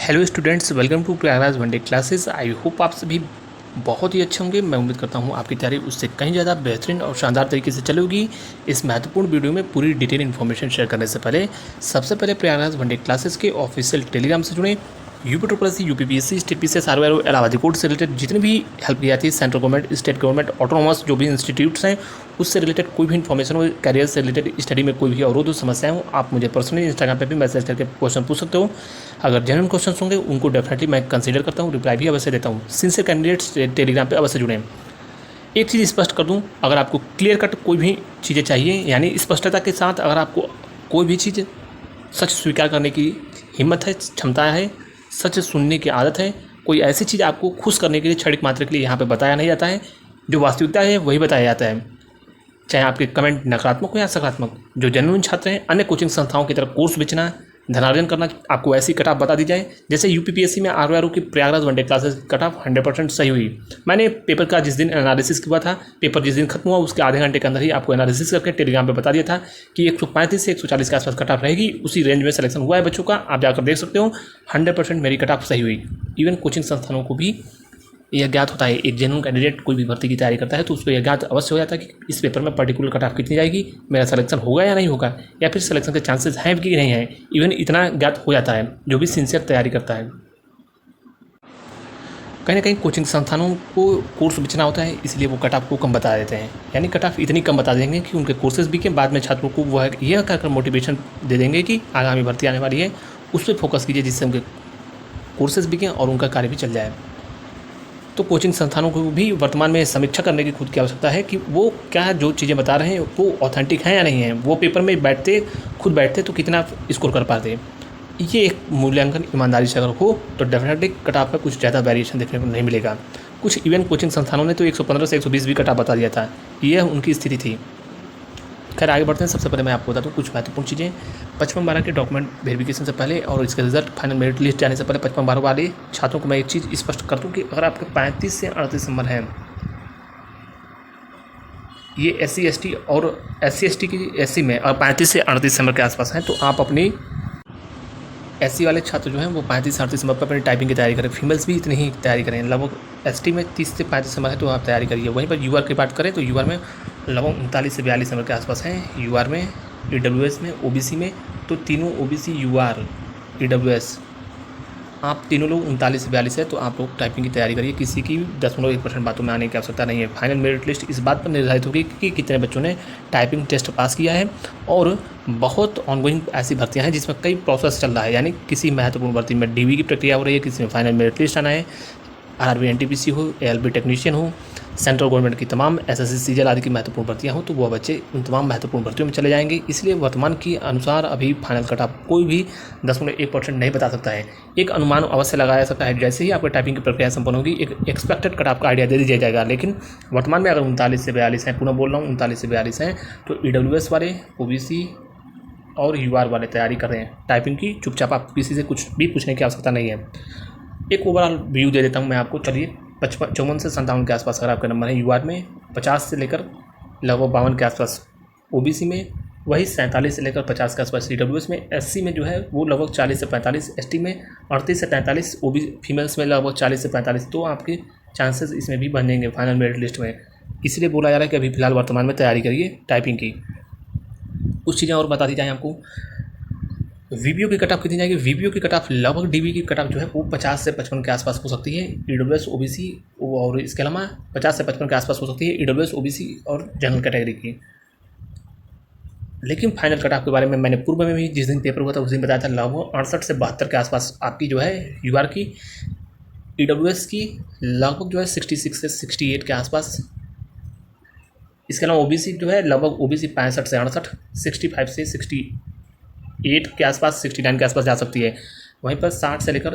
Hello students, welcome to Prayagraj one day classes. I hope आप सभी बहुत ही अच्छे होंगे। मैं उम्मीद करता हूँ आपकी तैयारी उससे कहीं ज़्यादा बेहतरीन और शानदार तरीके से चलेगी। इस महत्वपूर्ण वीडियो में पूरी डिटेल इन्फॉर्मेशन शेयर करने से पहले सबसे पहले प्रयागराज वनडे क्लासेस के ऑफिशियल टेलीग्राम से जुड़ें। UP triple UPPSC state PCS RO इलाहाबादी कोर्ट से रिलेटेड जितनी भी हेल्प की जाती है, central government, state government, autonomous जो भी इंस्टीट्यूट्स हैं उससे रिलेटेड कोई भी इन्फॉर्मेशन हो, कैरियर से रिलेटेड, स्टडी में कोई भी अवरोध हो, समस्याएं हो, आप मुझे पर्सनली इंस्टाग्राम पे भी मैसेज करके क्वेश्चन पूछ सकते हो। अगर जेन्युइन क्वेश्चन होंगे उनको डेफिनेटली मैं कंसीडर करता हूँ, रिप्लाई भी अवश्य देता हूँ। सिंसियर कैंडिडेट्स टेलीग्राम पे अवश्य जुड़ें। एक चीज़ स्पष्ट कर दूं, अगर आपको क्लियर कट कोई भी चीज़ें चाहिए, यानी स्पष्टता के साथ अगर आपको कोई भी चीज़ सच स्वीकार करने की हिम्मत है, क्षमता है, सच सुनने की आदत है, कोई ऐसी चीज़ आपको खुश करने के लिए क्षणिक मात्र के लिए यहाँ पे बताया नहीं जाता है, जो वास्तविकता है वही बताया जाता है। चाहे आपके कमेंट नकारात्मक हो या सकारात्मक। जो जेन्युइन छात्र हैं, अन्य कोचिंग संस्थाओं की तरफ कोर्स बेचना, धनार्जन करना, आपको ऐसी कट ऑफ बता दी जाए जैसे यूपीपीएससी में आरओ की Prayagraj one day classes cut off 100% सही हुई। मैंने पेपर का जिस दिन एनालिसिस किया था, पेपर जिस दिन खत्म हुआ उसके आधे घंटे के अंदर ही आपको एनालिसिस करके टेलीग्राम पे बता दिया था कि 135 से 140 के आसपास कट ऑफ रहेगी। उसी रेंज में सिलेक्शन हुआ है बच्चों का, आप जाकर देख सकते हो। 100% मेरी कट ऑफ सही हुई। इवन कोचिंग संस्थानों को भी यह ज्ञात होता है, एक जेन्युइन कैंडिडेट कोई भी भर्ती की तैयारी करता है तो उसको यह ज्ञात अवश्य हो जाता है कि इस पेपर में पर्टिकुलर कट ऑफ कितनी जाएगी, मेरा सिलेक्शन होगा या नहीं होगा, या फिर सिलेक्शन के चांसेस हैं कि नहीं हैं। इवन इतना ज्ञात हो जाता है जो भी सिंसियर तैयारी करता है। कहीं ना कहीं कोचिंग संस्थानों को कोर्स बेचना होता है, इसलिए वो कट ऑफ को कम बता देते हैं, यानी कट ऑफ इतनी कम बता देंगे कि उनके कोर्सेज भी के बाद में छात्रों को वह यह कहकर मोटिवेशन दे देंगे कि आगामी भर्ती आने वाली है, उस पर फोकस कीजिए जिससे उनके कोर्सेज बिकें और उनका कार्य भी चल जाए। तो कोचिंग संस्थानों को भी वर्तमान में समीक्षा करने की खुद की आवश्यकता है कि वो क्या जो चीज़ें बता रहे हैं वो ऑथेंटिक हैं या नहीं है। वो पेपर में खुद बैठते तो कितना स्कोर कर पाते। ये एक मूल्यांकन ईमानदारी से अगर हो तो डेफिनेटली कट ऑफ में कुछ ज़्यादा वेरिएशन देखने को नहीं मिलेगा। कुछ इवन कोचिंग संस्थानों ने तो 115 से 120 भी कट ऑफ बता दिया था। यह उनकी स्थिति थी। खैर आगे बढ़ते हैं। सबसे पहले मैं आपको बता दूं कुछ महत्वपूर्ण चीज़ें। 55/12 के डॉक्यूमेंट वेरिफिकेशन से पहले और इसका रिजल्ट फाइनल मेरिट लिस्ट जाने से पहले 55/12 वाले छात्रों को मैं एक चीज़ स्पष्ट कर दूं कि अगर आपके 35 से 38 नंबर हैं, ये SC/ST और SC/ST की SC में और 35 से 38 नंबर के आसपास हैं, तो आप अपनी SC वाले छात्र जो हैं वो 35 से 38 नंबर पर अपनी टाइपिंग की तैयारी करें। फीमेल्स भी इतनी ही तैयारी करें। लगभग ST में 30 से 35 नंबर है तो आप तैयारी करिए। वहीं पर UR की बात करें तो UR में लगभग 39 से 42 नंबर के आसपास हैं। UR में, EWS में, OBC में, तो तीनों OBC, UR, EWS आप तीनों लोग 39 से 42 है तो आप लोग टाइपिंग की तैयारी करिए। किसी की 0.1% बातों में आने की आवश्यकता नहीं है। फाइनल मेरिट लिस्ट इस बात पर निर्धारित होगी कि कितने बच्चों ने टाइपिंग टेस्ट पास किया है। और बहुत ऑनगोइंग ऐसी भर्तियां हैं जिसमें कई प्रोसेस चल रहा है, यानी किसी महत्वपूर्ण भर्ती में DV की प्रक्रिया हो रही है, किसी में फाइनल मेरिट लिस्ट आना है, RRB NTPC हो, ALB टेक्नीशियन हो, सेंट्रल गवर्नमेंट की तमाम SSC CGL आदि की महत्वपूर्ण भर्तियां हों, तो वह बच्चे उन तमाम महत्वपूर्ण भर्तियों में चले जाएंगे। इसलिए वर्तमान के अनुसार अभी फाइनल कट ऑफ कोई भी 10.1% नहीं बता सकता है। एक अनुमान अवश्य लगाया सकता है। जैसे ही आपकी टाइपिंग की प्रक्रिया संपन्न होगी एक एक्सपेक्टेड कट ऑफ का आइडिया दे दिया जाएगा। लेकिन वर्तमान में अगर 39 से 42 हैं, पुनः बोल रहा हूँ 39 से 42 हैं, तो EWS वाले, OBC और UR वाले तैयारी कर रहे हैं टाइपिंग की। चुपचाप आप किसी से कुछ भी पूछने की आवश्यकता नहीं है। एक ओवरऑल व्यू दे देता हूँ मैं आपको। चलिए 54 से 57 के आसपास अगर आपका नंबर है UR में, 50 से लेकर लगभग 52 के आसपास OBC में, वही 47 से लेकर 50 के आसपास EWS में, SC में जो है वो लगभग 40 से 45, ST में 38 से 43, OBC फीमेल्स में लगभग 40 से 45। तो आपके चांसेस इसमें भी बनेंगे फाइनल मेरिट लिस्ट में। इसलिए बोला जा रहा है कि अभी फिलहाल वर्तमान में तैयारी करिए टाइपिंग की। कुछ चीज़ें और बता दी जाए आपको। VPO की कट ऑफ कितनी जाएगी? VPO की कट ऑफ लगभग DB की कट ऑफ जो है वो 50 से 55 के आसपास हो सकती है। EWS, OBC और इसके अलावा 50 से 55 के आसपास हो सकती है EWS, OBC और जनरल कैटेगरी की। लेकिन फाइनल कट ऑफ के बारे में मैंने पूर्व में भी जिस दिन पेपर हुआ था उस दिन बताया था, लगभग 68 से 72 के आसपास आपकी जो है UR की, EWS की लगभग जो है 66 से 68 के आसपास। इसके अलावा OBC जो है लगभग OBC 65 से 68, 65 से 68 के आसपास, 69 के आसपास जा सकती है। वहीं पर 60 से लेकर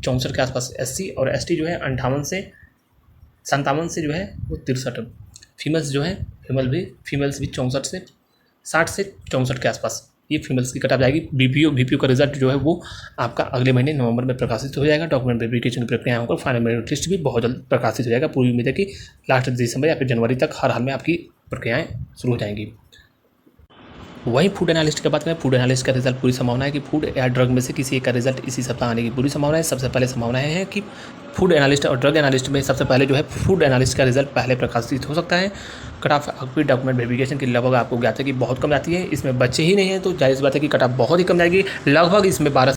64 के आसपास SC और ST जो है 58 से 57 से जो है वो 63। फीमेल्स जो है फीमेल्स भी 64 से 60 से 64 के आसपास ये फीमेल्स की कट ऑफ जाएगी। VPO का रिजल्ट जो है वो आपका अगले महीने नवंबर में प्रकाशित हो जाएगा। डॉक्यूमेंट वेरिफिकेशन की प्रक्रिया होकर फाइनल मेरिट लिस्ट भी बहुत जल्द प्रकाशित हो जाएगा। पूरी उम्मीद है कि लास्ट दिसंबर या फिर जनवरी तक हर हाल में आपकी प्रक्रियाएँ शुरू हो जाएंगी। वहीं फूड एनालिस्ट की बात करें, फूड एनालिस्ट का रिजल्ट पूरी संभावना है कि फूड या ड्रग में से किसी एक का रिजल्ट इसी सप्ताह आने की पूरी संभावना है। सबसे पहले संभावना है कि फूड एनालिस्ट और ड्रग एनालिस्ट में सबसे पहले जो है फूड एनालिस्ट का रिजल्ट पहले प्रकाशित हो सकता है। कट ऑफ आपकी डॉक्यूमेंट वेरिफिकेशन की लगभग आपको ज्ञात है कि बहुत कम जाती है। इसमें बच्चे ही नहीं हैं तो जाहिर सी बात है कि कट ऑफ बहुत ही कम जाएगी। लगभग इसमें 12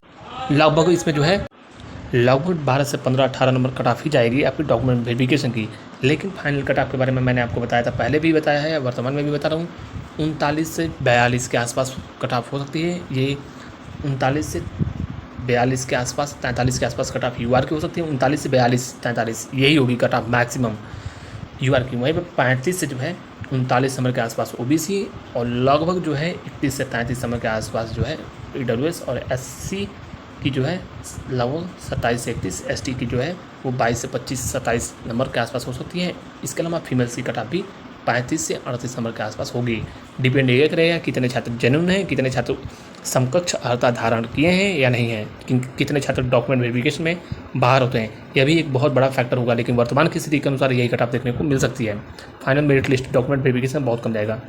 से 15-18 नंबर कट ऑफ ही जाएगी आपकी डॉक्यूमेंट वेरिफिकेशन की। लेकिन फाइनल कट ऑफ के बारे में मैंने आपको बताया था, पहले भी बताया है, वर्तमान में भी बता रहा हूँ, 39 से 42 के आसपास कट ऑफ हो सकती है। ये 39 से 42 के आसपास, 43 के आसपास कट ऑफ यूआर की हो सकती है। 39 से 42-43 यही होगी कट ऑफ मैक्सिमम यूआर की। वहीं पर 35 से जो है 39 नंबर के आसपास ओबीसी और लगभग जो है 31 से 33 नंबर के आसपास जो है ईडब्ल्यूएस और एससी की जो है लगभग 27 से 31, एसटी की जो है वो 22 से 25-27 नंबर के आसपास हो सकती है। इसके अलावा फीमेल्स की कट ऑफ भी 35 से 38 नंबर के आसपास होगी। डिपेंड ये करेगा कितने छात्र जेन्युइन हैं, कितने छात्र समकक्ष अर्हता धारण किए हैं या नहीं हैं, कितने छात्र डॉक्यूमेंट वेरिफिकेशन में बाहर होते हैं। यह भी एक बहुत बड़ा फैक्टर होगा, लेकिन वर्तमान की स्थिति के अनुसार यही कट ऑफ देखने को मिल सकती है। Final merit list document verification बहुत कम जाएगा।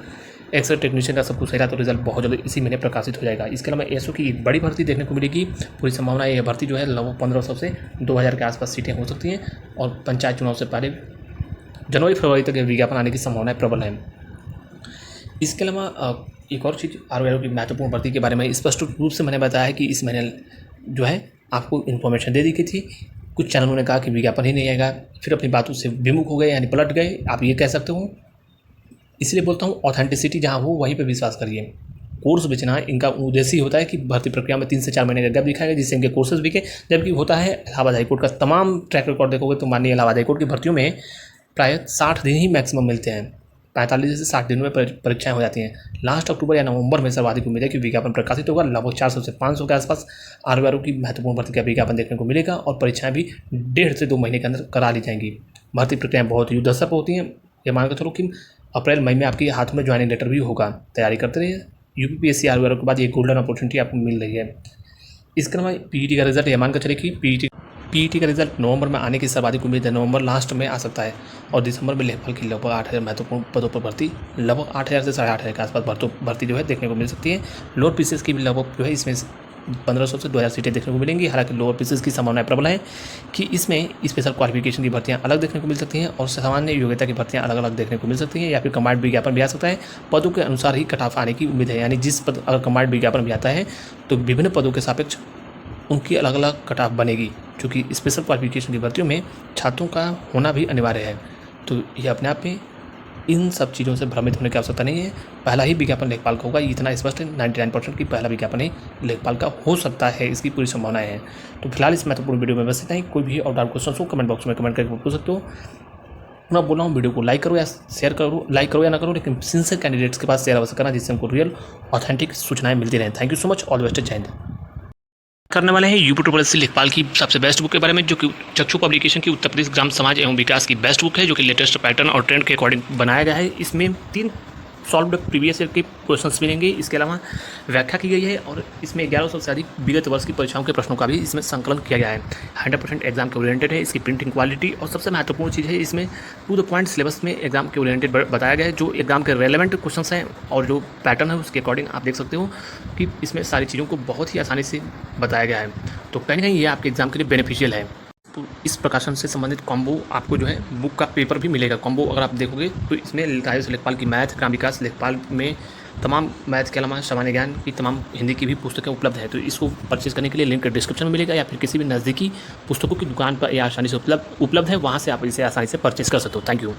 एक्सरे टेक्नीशियन का सब कुछ सही रहा तो रिजल्ट बहुत जल्द इसी महीने प्रकाशित हो जाएगा। इसके अलावा एसओ की एक बड़ी भर्ती देखने को मिलेगी। पूरी संभावना यह भर्ती जो है लगभग 1500 से 2000 के आसपास सीटें हो सकती हैं और पंचायत चुनाव से पहले जनवरी-फरवरी तक विज्ञापन आने की संभावनाएं प्रबल हैं। इसके अलावा एक और चीज़ आरओआर की महत्वपूर्ण भर्ती के बारे में स्पष्ट रूप से मैंने बताया है कि इस महीने जो है आपको इन्फॉर्मेशन दे दी गई थी। कुछ चैनलों ने कहा कि विज्ञापन ही नहीं आएगा, फिर अपनी बातों से विमुख हो गए, यानी पलट गए, आप ये कह सकते हो। इसलिए बोलता हूँ ऑथेंटिसिटी जहाँ हो वहीं पे विश्वास करिए। कोर्स बेचना इनका उद्देश्य ही होता है कि भर्ती प्रक्रिया में 3 से 4 महीने का गैप दिखाएगा जिससे इनके कोर्सेज बिके। जबकि होता है इलाहाबाद हाईकोर्ट का तमाम ट्रैक रिकॉर्ड देखोगे तो माननीय इलाहाबाद हाईकोर्ट की भर्तियों में प्राय 60 दिन ही मैक्सिमम मिलते हैं। 45 से 60 दिनों में परीक्षाएं हो जाती हैं। लास्ट अक्टूबर या नवंबर में सर्वाधिक उम्मीद है कि विज्ञापन प्रकाशित होगा। लगभग 400 से 500 के आसपास आरओआर की महत्वपूर्ण भर्ती का विज्ञापन देखने को मिलेगा और परीक्षाएं भी 1.5 से 2 महीने के अंदर करा ली जाएंगी। भर्ती प्रक्रियाएं बहुत युद्धस्तर पर होती हैं। ये मानकर चलो कि अप्रैल मई में आपके हाथों में ज्वाइनिंग लेटर भी होगा। तैयारी करते रहिए। यूपीपीएससी आरओआर के बाद ये गोल्डन अपॉर्चुनिटी आपको मिल रही है। इसके अलावा पीईटी का रिजल्ट ये मानकर चले कि पीईटी का रिजल्ट नवंबर में आने की सर्वाधिक उम्मीद है। नवंबर लास्ट में आ सकता है और दिसंबर में लेखपाल की लगभग 8000 महत्वपूर्ण पदों पर भर्ती, लगभग 8000 से 8500 के आसपास भर्ती जो है देखने को मिल सकती है। लोअर पीसीएस की भी लगभग जो है इसमें 1500 से 2000 सीटें देखने को मिलेंगी। हालांकि लोअर पीसीएस की संभावनाएं प्रबल है कि इसमें स्पेशल क्वालिफिकेशन की भर्तियां अलग देखने को मिल सकती हैं और सामान्य योग्यता की भर्तियां अलग अलग देखने को मिल सकती हैं, या फिर कमांड विज्ञापन भी आ सकता है। पदों के अनुसार ही कट ऑफ आने की उम्मीद है, यानी जिस पद अगर कमांड विज्ञापन भी आता है तो विभिन्न पदों के सापेक्ष उनकी अलग अलग कट ऑफ बनेगी, क्योंकि स्पेशल क्वालिफिकेशन की भर्तियों में छात्रों का होना भी अनिवार्य है। तो ये अपने आप में इन सब चीज़ों से भ्रमित होने की आवश्यकता नहीं है। पहला ही विज्ञापन लेखपाल का होगा, इतना स्पष्ट है। 99% की पहला विज्ञापन ही लेखपाल का हो सकता है, इसकी पूरी संभावनाएं हैं। तो फिलहाल इस महत्वपूर्ण वीडियो में बस इतना ही। कोई भी और डाउट क्वेश्चन हो कमेंट बॉक्स में कमेंट करके पूछ सकते हो। मैं बोल रहा हूँ वीडियो को लाइक करो या शेयर करो, लाइक करो या ना करो, लेकिन सिंसियर कैंडिडेट्स के पास शेयर अवश्य करना जिससे हमको रियल ऑथेंटिक सूचनाएं मिलती रहें। Thank you so much, all the best, जय हिंद। करने वाले हैं यूपी लेखपाल की सबसे बेस्ट बुक के बारे में, जो कि चक्षु पब्लिकेशन की उत्तर प्रदेश ग्राम समाज एवं विकास की बेस्ट बुक है, जो कि लेटेस्ट पैटर्न और ट्रेंड के अकॉर्डिंग बनाया गया है। इसमें 3 सॉल्व्ड प्रीवियस ईयर के क्वेश्चंस मिलेंगे। इसके अलावा व्याख्या की गई है और इसमें 1100 से अधिक विगत वर्ष की परीक्षाओं के प्रश्नों का भी इसमें संकलन किया गया है। 100% एग्जाम के ओरिएंटेड है। इसकी प्रिंटिंग क्वालिटी और सबसे महत्वपूर्ण चीज़ है इसमें टू द पॉइंट सिलेबस में एग्जाम के ओरिएंटेड बताया गया है। जो एग्जाम के रेलेवेंट क्वेश्चंस हैं और जो पैटर्न है उसके अकॉर्डिंग आप देख सकते हो कि इसमें सारी चीज़ों को बहुत ही आसानी से बताया गया है। तो कहीं ना कहीं ये आपके एग्जाम के लिए बेनिफिशियल है। तो इस प्रकाशन से संबंधित कॉम्बो आपको जो है बुक का पेपर भी मिलेगा। कॉम्बो अगर आप देखोगे तो इसमें राजेश लेखपाल की मैथ, ग्राम विकास लेखपाल में तमाम मैथ के अलावा सामान्य ज्ञान की तमाम हिंदी की भी पुस्तकें उपलब्ध है। तो इसको परचेज करने के लिए लिंक डिस्क्रिप्शन में मिलेगा या फिर किसी भी नज़दीकी पुस्तकों की दुकान पर या आसानी से उपलब्ध है, वहाँ से आप इसे आसानी से परचेज कर सकते हो। Thank you.